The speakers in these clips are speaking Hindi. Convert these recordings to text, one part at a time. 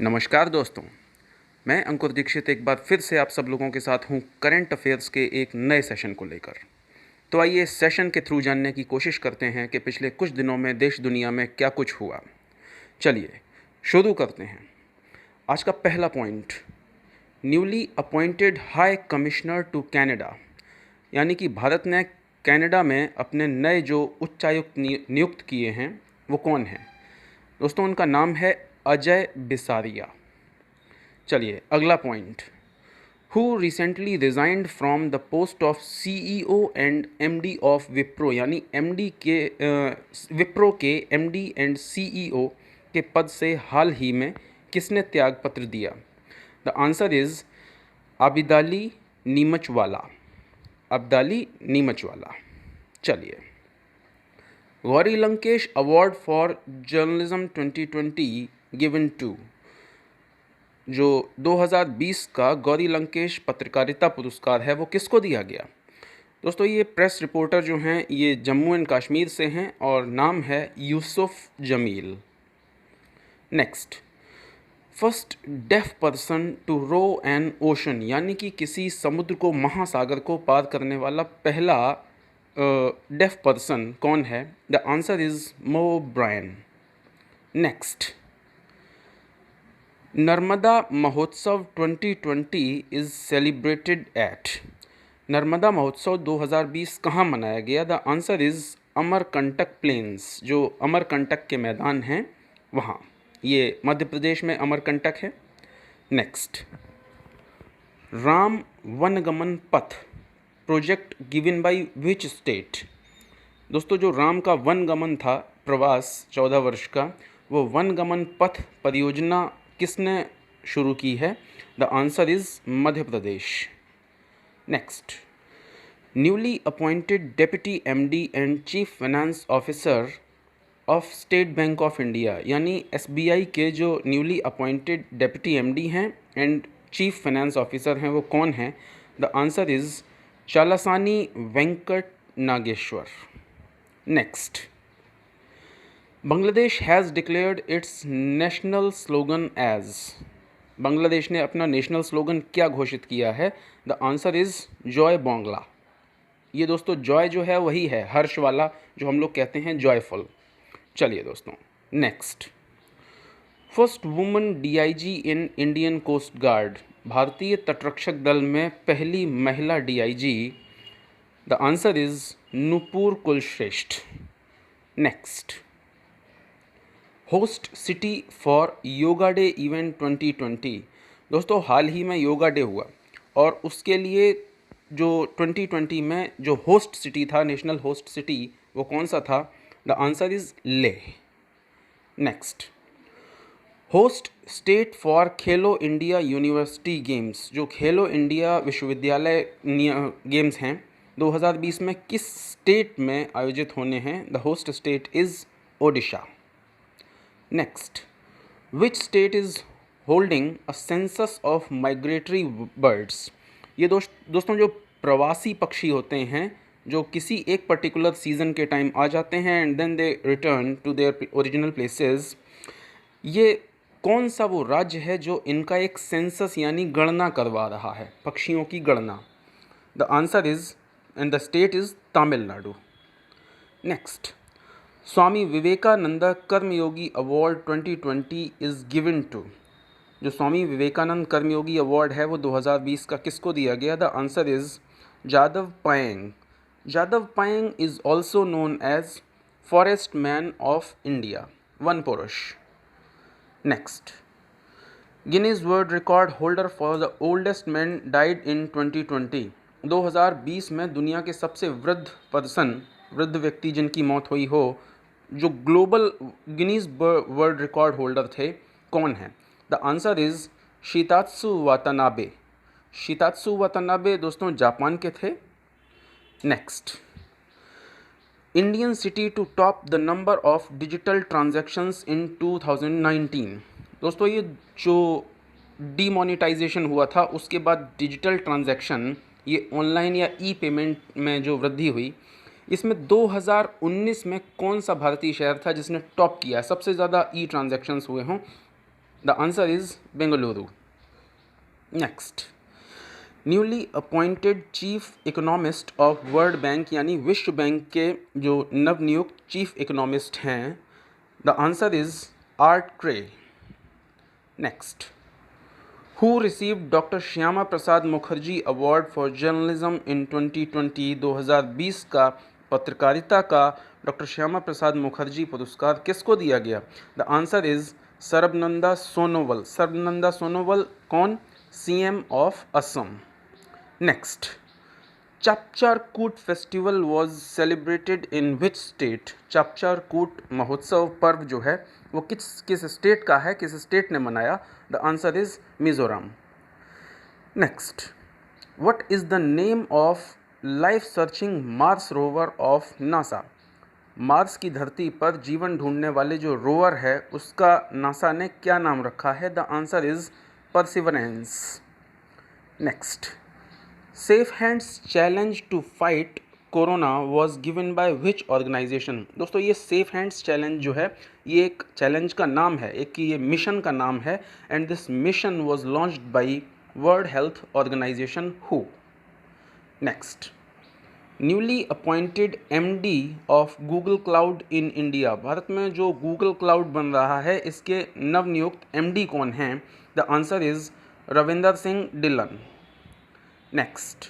नमस्कार दोस्तों, मैं अंकुर दीक्षित एक बार फिर से आप सब लोगों के साथ हूँ करंट अफेयर्स के एक नए सेशन को लेकर। तो आइए इस सेशन के थ्रू जानने की कोशिश करते हैं कि पिछले कुछ दिनों में देश दुनिया में क्या कुछ हुआ। चलिए शुरू करते हैं। आज का पहला point, newly appointed high commissioner to Canada, यानी कि भारत ने कनाडा में अपने नए जो उच्चायुक्त नियुक्त किए हैं वो कौन हैं? दोस्तों उनका नाम है अजय बिसारिया। चलिए अगला point, who recently resigned from the post of CEO and MD of Wipro, यानी विप्रो के MD एंड CEO के पद से हाल ही में किसने त्यागपत्र दिया? The answer is Abidali Neemuchwala. Abdali Neemuchwala. चलिए, Gauri Lankesh award for journalism 2020 given to, जो 2020 का गौरी लंकेश पत्रकारिता पुरस्कार है वो किसको दिया गया? दोस्तों ये प्रेस रिपोर्टर जो हैं ये जम्मू एंड कश्मीर से हैं और नाम है Yusuf Jamil. Next, first deaf person to row an ocean, यानी कि किसी समुद्र को महासागर को पार करने वाला पहला डेफ पर्सन कौन है? द आंसर इज मो ब्रायन। नेक्स्ट, नर्मदा महोत्सव 2020 इज़ सेलिब्रेटेड एट, नर्मदा महोत्सव 2020 कहाँ मनाया गया? The answer is Amarkantak plains, जो अमरकंटक के मैदान हैं वहाँ, ये मध्य प्रदेश में अमरकंटक है। नेक्स्ट, राम वनगमन पथ project given by which state? दोस्तों जो राम का वनगमन था प्रवास 14 वर्ष का, वो वनगमन पथ परियोजना किसने शुरू की है? The answer is Madhya Pradesh. Next, newly appointed deputy MD and chief finance officer of State Bank of India, यानी SBI के जो न्यूली अपॉइंटेड डेप्यूटी MD हैं एंड चीफ फाइनेंस ऑफिसर हैं वो कौन हैं? The answer is Chalasani Venkat Nageswar. Next, Bangladesh has declared its national slogan as, Bangladesh ने अपना नेशनल स्लोगन क्या घोषित किया है? The answer is Joy Bangla. ये दोस्तों जॉय जो है वही है हर्ष वाला, जो हम लोग कहते हैं जॉयफुल। चलिए दोस्तों, next, first woman DIG in Indian coast guard, भारतीय तटरक्षक दल में पहली महिला DIG, the answer is Nupur Kulshreshtha. Next, host city for yoga day event 2020, दोस्तों हाल ही में योगा डे हुआ और उसके लिए जो 2020 में जो होस्ट सिटी था, नेशनल होस्ट सिटी, वो कौन सा था? The answer is Leh. Next, host state for Khelo India university games, जो खेलो इंडिया विश्वविद्यालय गेम्स हैं 2020 में किस स्टेट में आयोजित होने हैं? The host state is Odisha. Next, which state is holding a census of migratory birds, ये दोस्तों जो प्रवासी पक्षी होते हैं जो किसी एक पर्टिकुलर सीज़न के टाइम आ जाते हैं and then they return to their original places, ये कौन सा वो राज्य है जो इनका एक सेंसस यानी गणना करवा रहा है, पक्षियों की गणना? The answer is and the state is Tamil Nadu. Next, Swami Vivekananda Karmayogi award 2020 is given to, जो स्वामी विवेकानंद कर्मयोगी अवार्ड है वो 2020 का किसको दिया गया? The answer is Jadav Payeng. Jadav Payeng is also known as forest man of India, वन पुरुष। Next, Guinness world record holder for the oldest man died in 2020, 2020 में दुनिया के सबसे वृद्ध व्यक्ति जिनकी मौत हुई हो, जो global Guinness world record holder थे, कौन है? The answer is Shitetsu Watanabe. Shitetsu Watanabe दोस्तों जापान के थे। Next, Indian city to top the number of digital transactions in 2019, दोस्तों ये जो डीमोनेटाइजेशन हुआ था उसके बाद डिजिटल ट्रांजैक्शन, ये ऑनलाइन या पेमेंट में जो वृद्धि हुई, इसमें 2019 में कौन सा भारतीय शहर था जिसने टॉप किया, सबसे ज़्यादा ट्रांजैक्शंस हुए हों? The answer is Bengaluru. Next, newly appointed chief economist of world bank यानी विश्व बैंक के जो नवनियुक्त चीफ इकोनॉमिस्ट हैं, the answer is art cray. Next, who received doctor Shyama Prasad Mukherjee award for journalism in 2020? 2020 का पत्रकारिता का डॉक्टर श्यामा प्रसाद मुखर्जी पुरस्कार किसको दिया गया? The answer is Sarbananda Sonowal. Sarbananda Sonowal कौन? CM of Assam. Next, Chapcharkut festival was celebrated in which state? Chapcharkut महोत्सव पर्व जो है वो किस स्टेट का है, किस स्टेट ने मनाया? The answer is Mizoram. Next, what is the name of life searching Mars rover of NASA? Mars की धरती पर जीवन ढूंढने वाले जो रोवर है उसका नासा ने क्या नाम रखा है? The answer is perseverance. Next, safe hands challenge to fight corona was given by which organization? दोस्तों ये सेफ हैंड्स चैलेंज जो है ये एक चैलेंज का नाम है, एक ये मिशन का नाम है, and this mission was launched by world health organization who? Next, newly appointed MD of Google cloud in India. Bharat में जो गूगल क्लाउड बन रहा है इसके नवनियुक्त एमडी कौन हैं? The answer is Ravinder Singh Dhillon. Next,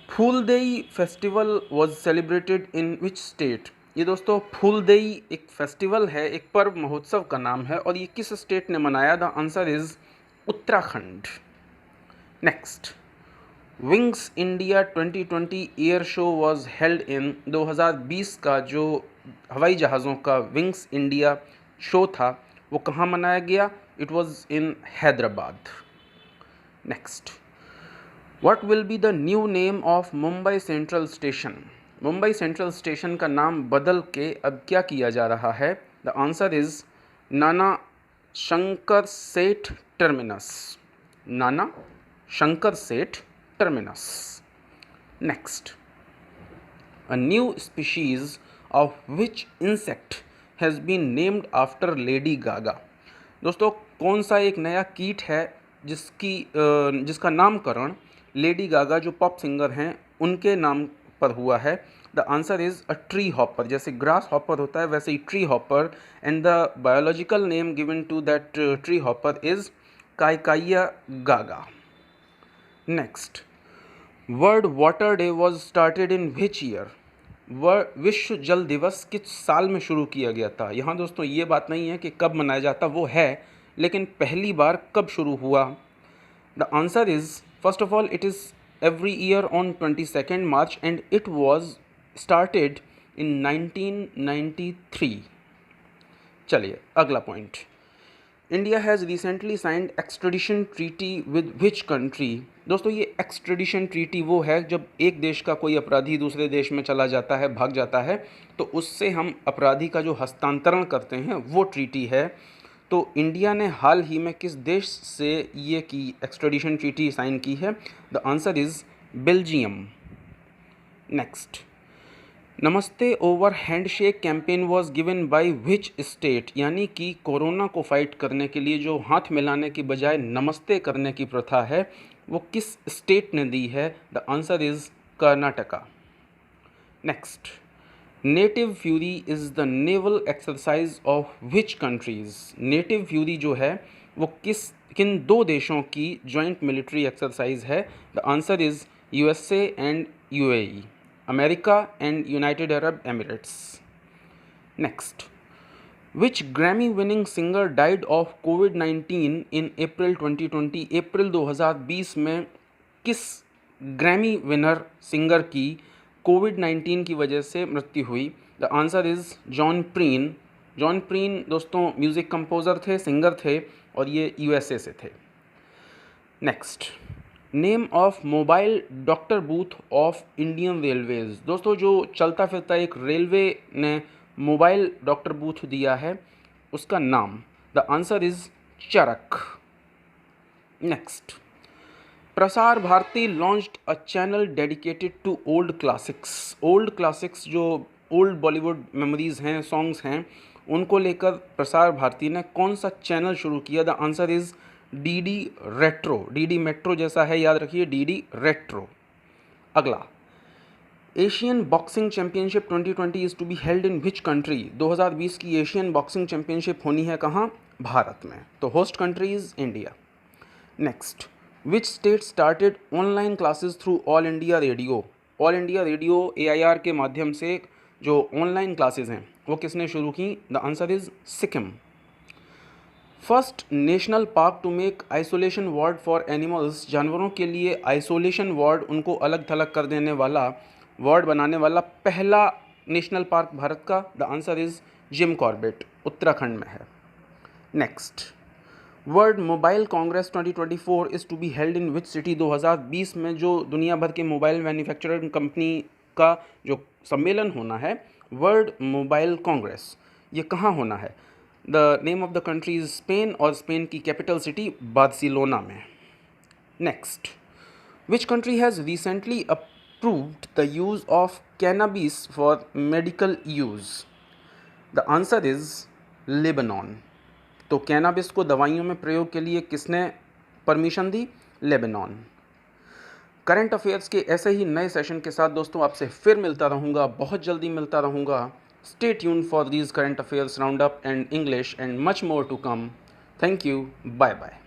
Phooldei festival was celebrated in which state? ये दोस्तों फूलदेई एक फेस्टिवल है, एक पर्व महोत्सव का नाम है, और ये किस स्टेट ने मनाया? The answer is Uttarakhand. Next, wings India 2020 air show was held in 2020 का जो हवाई जहाज़ों का विंग्स इंडिया शो था वो कहाँ मनाया गया? It was in Hyderabad. Next, what will be the new name of Mumbai central station? Mumbai central station का नाम बदल के अब क्या किया जा रहा है? The answer is Nana Shankar Sheth terminus. Nana Shankar Sheth terminus. Next, a new species of which insect has been named after Lady Gaga? दोस्तों कौन सा एक नया कीट है जिसका नामकरण लेडी गागा जो पॉप सिंगर हैं उनके नाम पर हुआ है? The answer is a tree hopper. जैसे ग्रास हॉपर होता है वैसे ही tree hopper, and the biological name given to that tree hopper is Kaikaia gaga. Next, world water day was started in which year? विश्व जल दिवस किस साल में शुरू किया गया था? यहाँ दोस्तों ये बात नहीं है कि कब मनाया जाता, वो है, लेकिन पहली बार कब शुरू हुआ? The answer is first of all it is every year on 22nd March and it was started in 1993। चलिए अगला point, India has recently signed extradition treaty with which country? दोस्तों ये एक्सट्रेडिशन ट्रीटी वो है जब एक देश का कोई अपराधी दूसरे देश में चला जाता है, भाग जाता है, तो उससे हम अपराधी का जो हस्तांतरण करते हैं वो ट्रीटी है। तो इंडिया ने हाल ही में किस देश से ये की एक्सट्रेडिशन ट्रीटी साइन की है? The answer is Belgium. Next, namaste over handshake campaign was given by which state? यानी कि कोरोना को फाइट करने के लिए जो हाथ मिलाने की बजाय नमस्ते करने की प्रथा है वो किस स्टेट ने दी है? The answer is Karnataka. Next, native fury is the naval exercise of which countries? Native fury जो है वो किन दो देशों की जॉइंट मिलिट्री एक्सरसाइज है? The answer is USA and UAE, America and United Arab Emirates. Next, which Grammy winning singer died of कोविड-19 इन अप्रैल 2020? अप्रैल 2020 में किस ग्रैमी विनर सिंगर की कोविड-19 की वजह से मृत्यु हुई? The answer is John preen. John preen दोस्तों म्यूज़िक कंपोज़र थे, सिंगर थे, और ये यूएसए से थे। Next, name of mobile doctor booth of Indian Railways? दोस्तों जो चलता फिरता एक रेलवे ने मोबाइल डॉक्टर बूथ दिया है उसका नाम? The answer is Charak. Next, Prasar Bharati launched a channel dedicated to old classics. Old classics जो ओल्ड बॉलीवुड मेमोरीज़ हैं, सॉन्ग्स हैं, उनको लेकर प्रसार भारती ने कौन सा चैनल शुरू किया? The answer is DD retro. DD metro जैसा है, याद रखिए, डीडी रेट्रो। अगला, Asian boxing championship 2020 is to be held in which country? 2020 की एशियन बॉक्सिंग चैंपियनशिप होनी है कहाँ? भारत में। तो host country is India. Next, which state started online classes through all India radio? All India radio AIR के माध्यम से जो ऑनलाइन क्लासेस हैं वो किसने शुरू की? The answer is Sikkim. First national park to make isolation ward for animals, जानवरों के लिए आइसोलेशन वार्ड, उनको अलग थलग कर देने वाला वार्ड बनाने वाला पहला नेशनल पार्क भारत का? The answer is Jim Corbett, Uttarakhand में है। Next, world mobile congress 2024 is to be held in which city? 2020 में जो दुनिया भर के मोबाइल मैन्युफैक्चरिंग कंपनी का जो सम्मेलन होना है, वर्ल्ड मोबाइल कांग्रेस, ये कहाँ होना है? The name of the country is Spain, और स्पेन की कैपिटल सिटी बार्सिलोना में। Next, which country has recently approved the use of cannabis for medical use? The answer is Lebanon. तो कैनाबिस को दवाइयों में प्रयोग के लिए किसने परमिशन दी? लेबनान। करंट अफेयर्स के ऐसे ही नए सेशन के साथ दोस्तों आपसे फिर मिलता रहूँगा, बहुत जल्दी मिलता रहूँगा। Stay tune for these current affairs round up and English and much more to come. Thank you, bye bye.